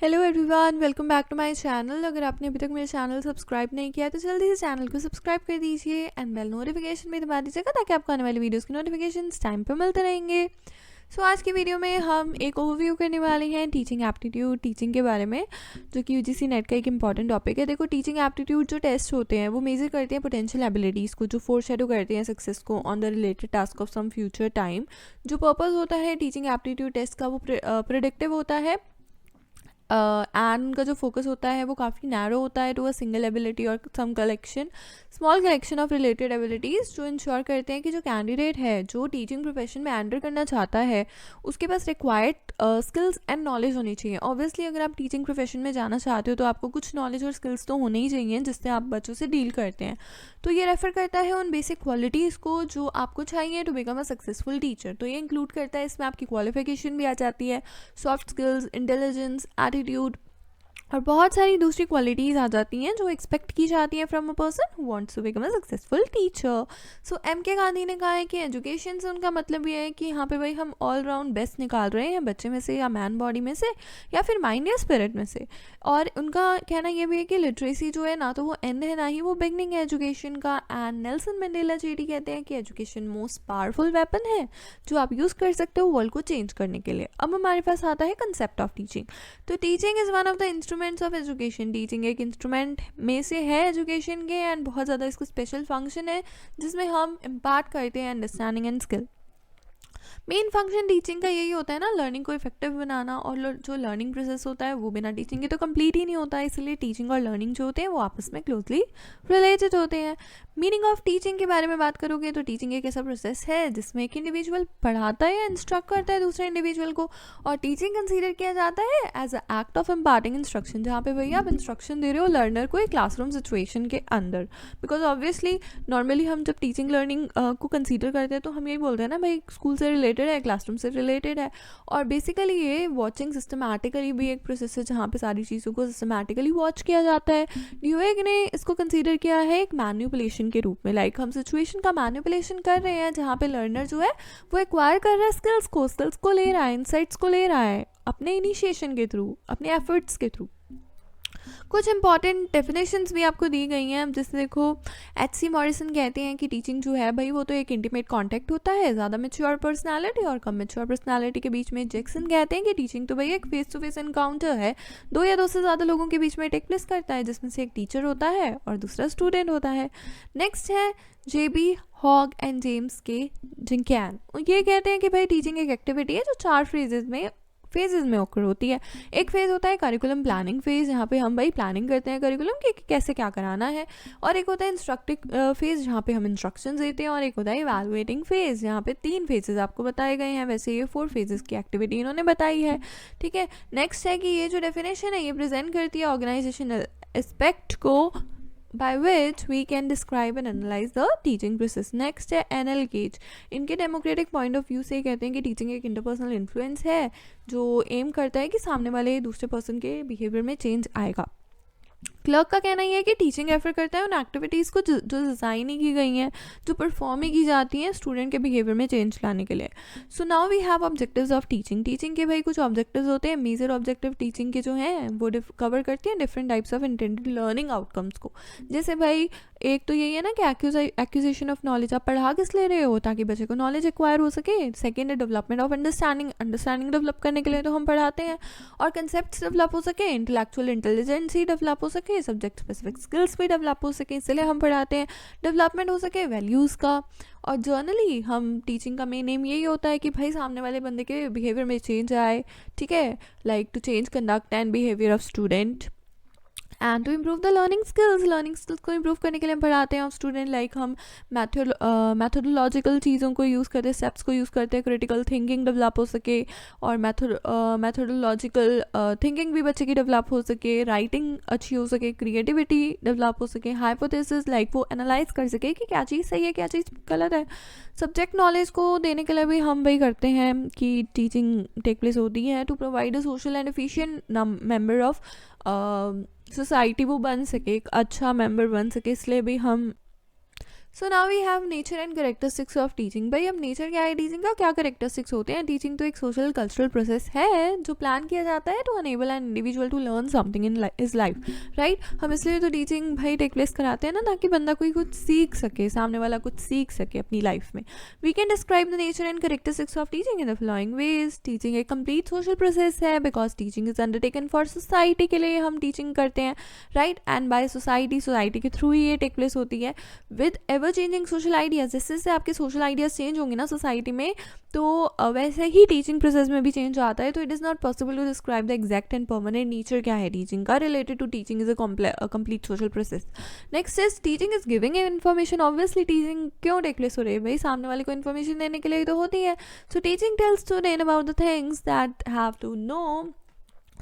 Hello everyone, welcome back to my channel. अगर आपने अभी तक मेरे चैनल सब्सक्राइब नहीं किया तो जल्दी से चैनल को सब्सक्राइब कर दीजिए एंड बेल नोटिफिकेशन भी दबा दीजिएगा ताकि आपको आने वाली वीडियोस की नोटिफिकेशंस टाइम पे मिलते रहेंगे। सो आज की वीडियो में हम एक ओवरव्यू करने वाले हैं टीचिंग एप्टीट्यूड टीचिंग के बारे में, जो कि यूजीसी नेट का एक इंपॉर्टेंट टॉपिक है। देखो, टीचिंग एप्टीट्यूड जो टेस्ट होते हैं वो मेजर करते हैं पोटेंशियल एबिलिटीज़ को, जो फोरशैडो करते हैं सक्सेस को on the related task of some future time. जो पर्पस होता है टीचिंग एप्टीट्यूड टेस्ट का वो प्रिडिक्टिव होता है एंड उनका जो फोकस होता है वो काफ़ी नैरो होता है टू अ सिंगल एबिलिटी और some collection small collection of related abilities, जो इंश्योर करते हैं कि जो कैंडिडेट है जो टीचिंग प्रोफेशन में एंटर करना चाहता है उसके पास रिक्वायर्ड स्किल्स एंड नॉलेज होनी चाहिए। ऑब्वियसली अगर आप टीचिंग प्रोफेशन में जाना चाहते हो तो आपको कुछ नॉलेज और स्किल्स तो होने ही चाहिए जिससे आप बच्चों से डील करते हैं। तो ये रेफर करता है उन बेसिक क्वालिटीज़ को जो आपको चाहिए to become a successful teacher. तो ये इंक्लूड करता है, इसमें आपकी क्वालिफिकेशन भी आ जाती है, सॉफ्ट स्किल्स, इंटेलिजेंस, एटीट्यूड और बहुत सारी दूसरी क्वालिटीज़ आ जाती हैं जो एक्सपेक्ट की जाती हैं from a person who wants to become a successful teacher. So M K Gandhi ने कहा है कि एजुकेशन से उनका मतलब ये है कि यहाँ पे भाई हम ऑल राउंड बेस्ट निकाल रहे हैं बच्चे में से या मैन बॉडी में से या फिर माइंड या स्पिरिट में से। और उनका कहना यह भी है कि लिटरेसी जो है ना तो वो एंड है ना ही वो बिगनिंग है एजुकेशन का। एंड नेल्सन मंडेला जेडी कहते हैं कि एजुकेशन मोस्ट पावरफुल वेपन है जो आप यूज़ कर सकते हो वर्ल्ड को चेंज करने के लिए। अब हमारे पास आता है कंसेप्ट ऑफ टीचिंग। तो teaching is one of the instruments of education. Teaching एक इंस्ट्रूमेंट में से है एजुकेशन के एंड बहुत ज़्यादा इसका स्पेशल फंक्शन है जिसमें हम इम्पार्ट करते हैं understanding and skill. Main function teaching का यही होता है ना, लर्निंग को इफेक्टिव बनाना। और जो लर्निंग प्रोसेस होता है वो बिना टीचिंग के तो कंप्लीट ही नहीं होता है, इसलिए टीचिंग और लर्निंग जो होते हैं वो आपस में क्लोजली रिलेटेड होते हैं। मीनिंग ऑफ टीचिंग के बारे में बात करोगे तो टीचिंग एक ऐसा प्रोसेस है जिसमें एक इंडिविजुअल पढ़ाता है या इंस्ट्रक्ट करता है दूसरे इंडिविजुअल को, और टीचिंग कंसीडर किया जाता है as a act of imparting instruction, जहाँ पे भैया आप इंस्ट्रक्शन दे रहे हो लर्नर को एक क्लासरूम सिचुएशन के अंदर। बिकॉज ऑब्वियसली नॉर्मली हम जब टीचिंग लर्निंग को कंसीडर करते हैं तो हम यही बोलते हैं ना भाई स्कूल से रिलेटेड है, क्लासरूम से रिलेटेड है। और बेसिकली ये वॉचिंग सिस्टमैटिकली भी एक प्रोसेस है जहाँ पे सारी चीज़ों को सिस्टमैटिकली वॉच किया जाता है। ड्यूएग ने इसको कंसीडर किया है एक मैन्युपुलेशन के रूप में, लाइक हम सिचुएशन का मैन्युपुलेशन कर रहे हैं जहाँ पे लर्नर जो है वो एक्वायर कर रहा है स्किल्स को ले रहा है, इनसाइट्स को ले रहा है अपने इनिशिएशन के थ्रू, अपने एफर्ट्स के थ्रू। कुछ इंपॉर्टेंट डेफिनेशंस भी आपको दी गई हैं, जैसे देखो एच.सी. मॉरिसन कहते हैं कि टीचिंग जो है भाई वो तो एक इंटीमेट कांटेक्ट होता है ज़्यादा मैच्योर पर्सनालिटी और कम मैच्योर पर्सनालिटी के बीच में। जैक्सन कहते हैं कि टीचिंग तो भाई एक फेस टू फेस एनकाउंटर है, दो या दो से ज़्यादा लोगों के बीच में टेक प्लेस करता है जिसमें से एक टीचर होता है और दूसरा स्टूडेंट होता है। नेक्स्ट है J.B. हॉग एंड जेम्स के जिंकैन। ये कहते हैं कि भाई टीचिंग एक एक्टिविटी है जो 4 फेजेस में ओकर होती है। एक फेज़ होता है करिकुलम प्लानिंग फेज़, जहाँ पे हम भाई प्लानिंग करते हैं करिकुलम कि कैसे क्या कराना है। और एक होता है इंस्ट्रक्टिव फेज़ जहाँ पे हम इंस्ट्रक्शंस देते हैं। और एक होता है इवैल्यूएटिंग फेज़, जहाँ पे 3 फेजेस आपको बताए गए हैं, वैसे ये 4 फेजेस की एक्टिविटी इन्होंने बताई है। ठीक है, नेक्स्ट है कि ये जो डेफिनेशन है ये प्रेजेंट करती है ऑर्गेनाइजेशनल एस्पेक्ट को by which we can describe and analyze the teaching process. Next है NL Gage। इनके डेमोक्रेटिक पॉइंट ऑफ व्यू से कहते हैं कि टीचिंग एक इंटरपर्सनल इन्फ्लुएंस है जो एम करता है कि सामने वाले दूसरे पर्सन के बिहेवियर में चेंज आएगा। क्लर्क का कहना यह है कि टीचिंग रेफर करता है उन एक्टिविटीज़ को जो डिज़ाइन ही की गई हैं, जो परफॉर्म ही की जाती हैं स्टूडेंट के बिहेवियर में चेंज लाने के लिए। So now we have objectives of teaching. Teaching के भाई कुछ ऑब्जेक्टिव्स होते हैं। मेजर ऑब्जेक्टिव टीचिंग के जो हैं वो कवर करती हैं different types of intended learning outcomes को। जैसे भाई एक तो यही है ना कि एक्यूजेशन ऑफ नॉलेज, आप पढ़ा किस ले रहे हो ताकि बच्चे को नॉलेज एक्वायर हो सके। सेकेंड है डेवलपमेंट ऑफ अंडरस्टैंडिंग डेवलप करने के लिए तो हम पढ़ाते हैं, और कंसेप्ट डेवलप हो सके, इंटेलेक्चुअल इंटेलिजेंस ही डेवलप हो सके, सब्जेक्ट स्पेसिफिक स्किल्स भी डेवलप हो सके, इसलिए हम पढ़ाते हैं। डेवलपमेंट हो सके वैल्यूज़ का। और जर्नली हम टीचिंग का मेन एम यही होता है कि भाई सामने वाले बंदे के बिहेवियर में चेंज आए। ठीक है, like to change conduct and behaviour of student and to improve the learning skills को इम्प्रूव करने के लिए हम पढ़ाते हैं ऑफ स्टूडेंट। लाइक हम मैथोडोलॉजिकल चीज़ों को यूज़ करते हैं, स्टेप्स को यूज़ करते हैं, क्रिटिकल थिंकिंग डेवलप हो सके, और मैथोडोलॉजिकल थिंकिंग भी बच्चे की डेवलप हो सके, राइटिंग अच्छी हो सके, क्रिएटिविटी डेवलप हो सके, हाइपोथेसिस लाइक वो एनालाइज कर सके कि क्या चीज़ सही है क्या चीज़ गलत है। सब्जेक्ट नॉलेज को देने के लिए भी हम वही करते हैं कि टीचिंग टेक प्लेस होती है to provide a social and efficient member of society, वो बन सके, एक अच्छा मेंबर बन सके, इसलिए भी हम so now we have nature and characteristics of teaching. भाई अब नेचर क्या है टीचिंग का, क्या करेक्टरिस्टिक्स होते हैं। टीचिंग तो एक सोशल कल्चरल प्रोसेस है जो प्लान किया जाता है to enable an individual to learn something in his life, right. हम इसलिए तो टीचिंग भाई टेक प्लेस कराते हैं ना, ताकि बंदा कोई कुछ सीख सके, सामने वाला कुछ सीख सके अपनी लाइफ में। We can describe the nature and characteristics of teaching in the following ways. Teaching एक कंप्लीट सोशल प्रोसेस है because teaching is undertaken for society के लिए हम टीचिंग करते हैं, राइट। एंड बाय सोसाइटी के थ्रू ही ये टेक प्लेस होती है with ever changing social ideas. जैसे जैसे आपके सोशल आइडियाज चेंज होंगे ना सोसाइटी में, तो वैसे ही टीचिंग प्रोसेस में भी चेंज आता है। तो it is not possible to describe the exact and permanent nature क्या है टीचिंग का related to teaching is a complete social process. Next is teaching is giving information. Obviously teaching क्यों take place हो रही है भाई, सामने वाले को इन्फॉर्मेशन देने के लिए ही तो होती है। So teaching tells student about the things that have to know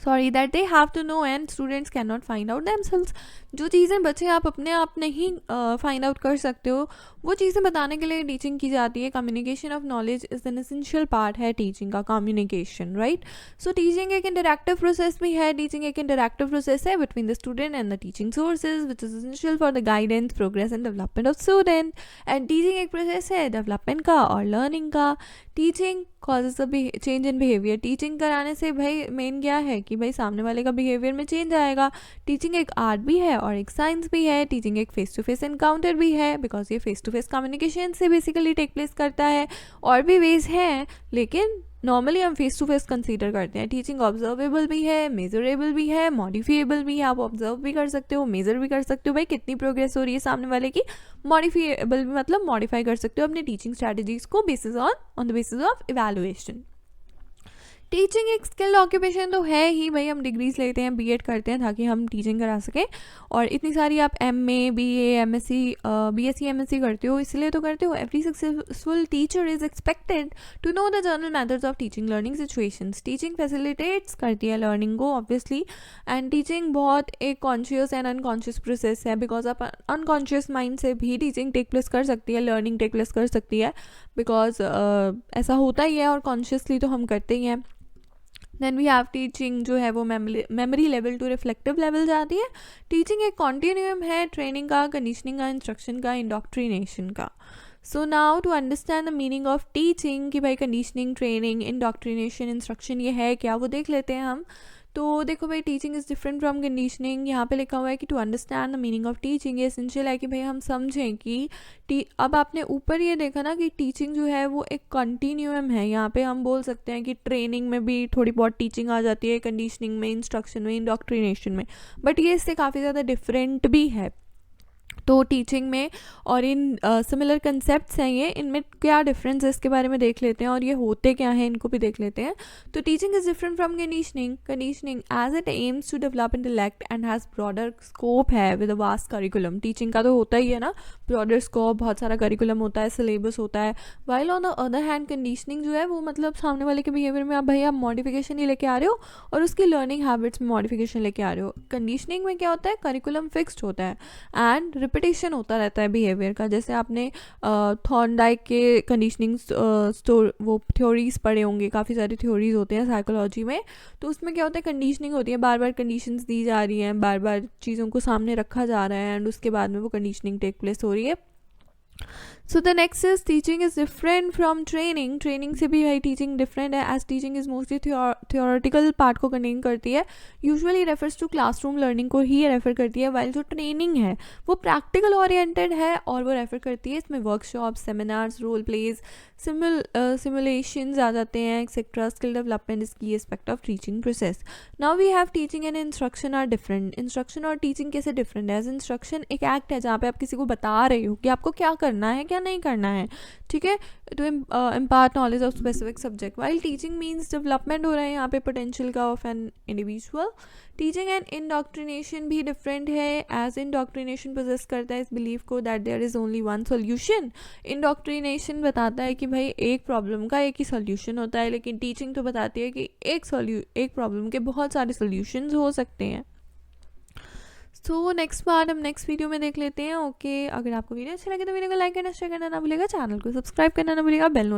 that they have to know and students cannot find out themselves। जो चीज़ें बच्चे आप अपने आप नहीं फाइंड आउट कर सकते हो, वो चीज़ें बताने के लिए टीचिंग की जाती है। Communication of knowledge is an essential part है टीचिंग का, कम्युनिकेशन, राइट। सो टीचिंग एक इंटरैक्टिव प्रोसेस भी है। टीचिंग एक इंटरैक्टिव प्रोसेस है between the student and the teaching sources which is essential for the guidance, progress and development of student. And teaching एक process है development का और learning का। Teaching causes a change in behaviour. Teaching कराने से भाई main क्या है कि भाई सामने वाले का बिहेवियर में चेंज आएगा। टीचिंग एक आर्ट भी है और एक साइंस भी है। टीचिंग एक फेस टू फेस एनकाउंटर भी है बिकॉज ये फेस टू फेस कम्युनिकेशन से बेसिकली टेक प्लेस करता है। और भी वेज हैं लेकिन नॉर्मली हम फेस टू फेस कंसीडर करते हैं। टीचिंग ऑब्जर्वेबल भी है, मेजरेबल भी है, मॉडिफिएबल भी है। आप ऑब्जर्व भी कर सकते हो, मेजर भी कर सकते हो भाई कितनी प्रोग्रेस हो रही है सामने वाले की। मॉडिफिएबल भी मतलब मॉडिफाई कर सकते हो अपने टीचिंग स्ट्रैटेजीज को basis on the basis of evaluation. Teaching एक स्किल्ड ऑक्यूपेशन तो है ही भाई, हम डिग्रीज लेते हैं, बीएड करते हैं ताकि हम टीचिंग करा सकें। और इतनी सारी आप MA, BA, MSc, BSc, MSc करते हो, इसलिए तो करते हो। Every successful teacher is expected to know the general methods of teaching learning situations. Teaching facilitates करती है लर्निंग को ऑब्वियसली। एंड टीचिंग बहुत एक कॉन्शियस एंड अनकॉन्शियस प्रोसेस है बिकॉज आप अनकॉन्शियस माइंड से भी टीचिंग टेक प्लेस कर सकती है, लर्निंग टेक प्लेस कर सकती है बिकॉज ऐसा होता ही है और कॉन्शियसली तो हम करते ही हैं। देन वी हैव टीचिंग जो है वो memory level to reflective level जाती है। टीचिंग एक कॉन्टिन्यूम है ट्रेनिंग का, कंडीशनिंग का, इंस्ट्रक्शन का, इंडोक्ट्रिनेशन का। So now to understand the meaning of teaching कि भाई कंडीशनिंग, ट्रेनिंग, इंडोक्ट्रिनेशन, इंस्ट्रक्शन ये है क्या, वो देख लेते हैं हम। तो देखो भाई teaching is different from conditioning. यहाँ पे लिखा हुआ है कि to understand the meaning of teaching ये एसेंशियल है कि भाई हम समझें कि अब आपने ऊपर ये देखा ना कि टीचिंग जो है वो एक कंटिन्यूम है। यहाँ पे हम बोल सकते हैं कि ट्रेनिंग में भी थोड़ी बहुत टीचिंग आ जाती है, कंडीशनिंग में, इंस्ट्रक्शन में, इंडोक्ट्रिनेशन में, बट ये इससे काफ़ी ज़्यादा डिफरेंट भी है। तो टीचिंग में और इन सिमिलर कंसेप्ट्स हैं ये, इनमें क्या डिफरेंस है इसके बारे में देख लेते हैं और ये होते क्या हैं इनको भी देख लेते हैं। तो teaching is different from conditioning. Conditioning as it aims to develop intellect and has broader scope है with a vast curriculum. Teaching का तो होता ही है ना, ब्रॉडर स्कोप, बहुत सारा करिकुलम होता है, सिलेबस होता है। While on the other hand conditioning जो है वो मतलब सामने वाले के बिहेवियर में आप भाई आप मॉडिफिकेशन ही लेके आ रहे हो और उसकी लर्निंग हैबिट्स में मॉडिफिकेशन लेके आ रहे हो। कंडीशनिंग में क्या होता है, करिकुलम फिक्स्ड होता है एंड रिपीटेशन होता रहता है बिहेवियर का। जैसे आपने थॉर्नडाइक के कंडीशनिंग वो थ्योरीज पढ़े होंगे, काफ़ी सारी थ्योरीज होते हैं साइकोलॉजी में। तो उसमें क्या होता है, कंडीशनिंग होती है, बार बार कंडीशंस दी जा रही हैं, बार बार चीज़ों को सामने रखा जा रहा है एंड उसके बाद में वो कंडीशनिंग टेक प्लेस हो रही है। So the next is teaching is different from training. Training से भी भाई टीचिंग डिफरेंट है as teaching is mostly theoretical part को कंटेन करती है, usually refers to classroom learning को ही रेफर करती है। वाइल जो ट्रेनिंग है वो प्रैक्टिकल ओरिएंटेड है और वो रेफर करती है, इसमें workshop, seminars, role plays, simulations आ जाते हैं etcetera. Skill development is key aspect of teaching process. Now we have teaching and instruction are different. Instruction और टीचिंग कैसे डिफरेंट है? एज इंस्ट्रक्शन एक एक्ट है जहाँ पे आप किसी को बता रहे हो कि आपको क्या करना है, क्या नहीं करना है, ठीक है, to impart knowledge of specific subject. While teaching means development हो रहा है यहाँ पे पोटेंशियल का of an individual. Teaching and indoctrination भी डिफरेंट है एज इंडोक्ट्रिनेशन पोजेस करता है इस बिलीफ को that there is only one solution. Indoctrination बताता है कि भाई एक प्रॉब्लम का एक ही सोल्यूशन होता है, लेकिन टीचिंग तो बताती है कि एक प्रॉब्लम के बहुत सारे सोल्यूशंस हो सकते हैं। सो नेक्स्ट पार्ट हम नेक्स्ट वीडियो में देख लेते हैं। ओके, अगर आपको वीडियो अच्छा लगे तो वीडियो को लाइक करना, शेयर करना ना भूलिएगा, चैनल को सब्सक्राइब करना ना भूलिएगा, बेल